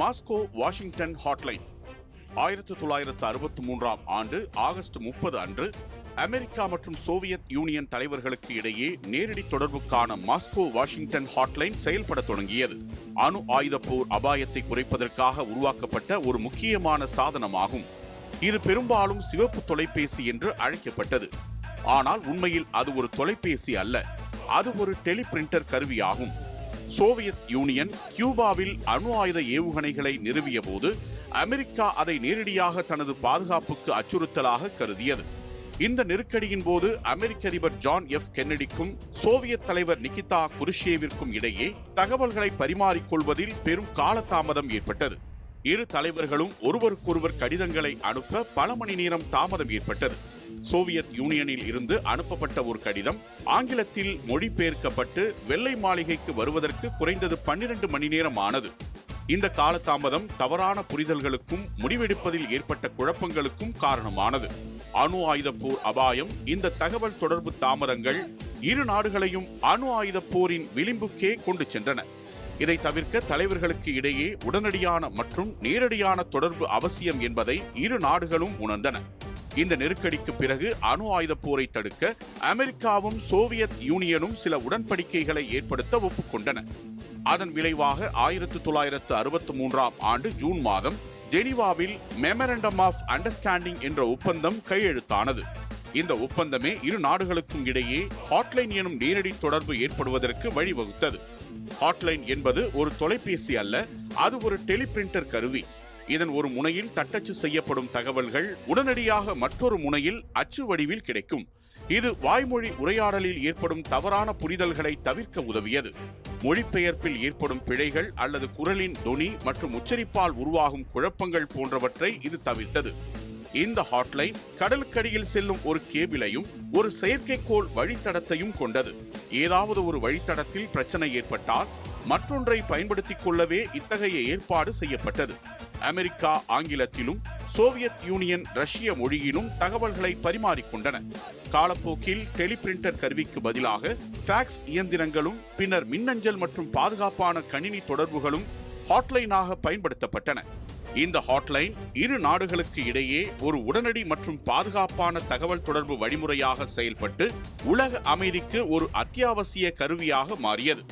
Moscow Washington Hotline 1963ஆம் ஆண்டு August 30 அன்று America மற்றும் சோவியத் யூனியன் தலைவர்களுக்கு இடையே நேரடி தொடர்புக்கான மாஸ்கோ வாஷிங்டன் ஹாட்லைன் செயல்பட தொடங்கியது. அணு ஆயுத போர் அபாயத்தை குறைப்பதற்காக உருவாக்கப்பட்ட ஒரு முக்கியமான சாதனமாகும். இது பெரும்பாலும் சிவப்பு தொலைபேசி என்று அழைக்கப்பட்டது. ஆனால் உண்மையில் அது ஒரு தொலைபேசி அல்ல, அது ஒரு டெலிபிரிண்டர் கருவியாகும். சோவியத் யூனியன் கியூபாவில் அணு ஆயுத ஏவுகணைகளை நிறுவிய போது அமெரிக்கா அதை நேரடியாக தனது பாதுகாப்புக்கு அச்சுறுத்தலாக கருதியது. இந்த நெருக்கடியின் போது அமெரிக்க அதிபர் ஜான் எஃப் கென்னடிக்கும் சோவியத் தலைவர் நிகிதா குருஷேவிற்கும் இடையே தகவல்களை பரிமாறிக்கொள்வதில் பெரும் காலதாமதம் ஏற்பட்டது. இரு தலைவர்களும் ஒருவருக்கொருவர் கடிதங்களை அனுப்ப பல மணி நேரம் தாமதம் ஏற்பட்டது. சோவியத் யூனியனில் இருந்து அனுப்பப்பட்ட ஒரு கடிதம் ஆங்கிலத்தில் மொழிபெயர்க்கப்பட்டு வெள்ளை மாளிகைக்கு வருவதற்கு குறைந்தது 12 மணி நேரம் ஆனது. இந்த காலதாமதம் தவறான புரிதல்களுக்கும் முடிவெடுப்பதில் ஏற்பட்ட குழப்பங்களுக்கும் காரணமானது. அணு ஆயுத போர் அபாயம், இந்த தகவல் தொடர்பு தாமதங்கள் இரு நாடுகளையும் அணு ஆயுத போரின் விளிம்புக்கே கொண்டு சென்றன. இதை தவிர்க்க தலைவர்களுக்கு இடையே உடனடியான மற்றும் நேரடியான தொடர்பு அவசியம் என்பதை இரு நாடுகளும் உணர்ந்தன. இந்த நெருக்கடிக்கு பிறகு அணு ஆயுத போரை தடுக்க அமெரிக்காவும் சோவியத் யூனியனும் சில உடன்படிக்கைகளை ஏற்படுத்த ஒப்புக்கொண்டன. அதன் விளைவாக 1963ஆம் ஆண்டு ஜூன் மாதம் ஜெனீவாவில் மெமரண்டம் ஆஃப் அண்டர்ஸ்டாண்டிங் என்ற ஒப்பந்தம் கையெழுத்தானது. இந்த ஒப்பந்தமே இரு நாடுகளுக்கும் இடையே ஹாட்லைன் எனும் நேரடி தொடர்பு ஏற்படுவதற்கு வழிவகுத்தது. ஹாட்லைன் என்பது ஒரு தொலைபேசி அல்ல, அது ஒரு டெலிபிரிண்டர் கருவி. இதன் ஒரு முனையில் தட்டச்சு செய்யப்படும் தகவல்கள் உடனடியாக மற்றொரு முனையில் அச்சு வடிவில் கிடைக்கும். இது வாய்மொழி உரையாடலில் ஏற்படும் தவறான புரிதல்களை தவிர்க்க உதவியது. மொழிபெயர்ப்பில் ஏற்படும் பிழைகள் அல்லது குரலின் தொனி மற்றும் உச்சரிப்பால் உருவாகும் குழப்பங்கள் போன்றவற்றை இது தவிர்த்தது. இந்த ஹாட்லைன் கடலுக்கடியில் செல்லும் ஒரு கேபிளையும் ஒரு செயற்கைக்கோள் வழித்தடத்தையும் கொண்டது. ஏதாவது ஒரு வழித்தடத்தில் பிரச்சனை ஏற்பட்டால் மற்றொன்றை பயன்படுத்திக் கொள்ளவே இத்தகைய ஏற்பாடு செய்யப்பட்டது. அமெரிக்கா ஆங்கிலத்திலும் சோவியத் யூனியன் ரஷ்ய மொழியிலும் தகவல்களை பரிமாறிக்கொண்டன. காலப்போக்கில் டெலிபிரிண்டர் கருவிக்கு பதிலாக ஃபேக்ஸ் இயந்திரங்களும் பின்னர் மின்னஞ்சல் மற்றும் பாதுகாப்பான கணினி தொடர்புகளும் ஹாட்லைனாக பயன்படுத்தப்பட்டன. இந்த ஹாட்லைன் இரு நாடுகளுக்கு இடையே ஒரு உடனடி மற்றும் பாதுகாப்பான தகவல் தொடர்பு வழிமுறையாக செயல்பட்டு உலக அமைதிக்கு ஒரு அத்தியாவசிய கருவியாக மாறியது.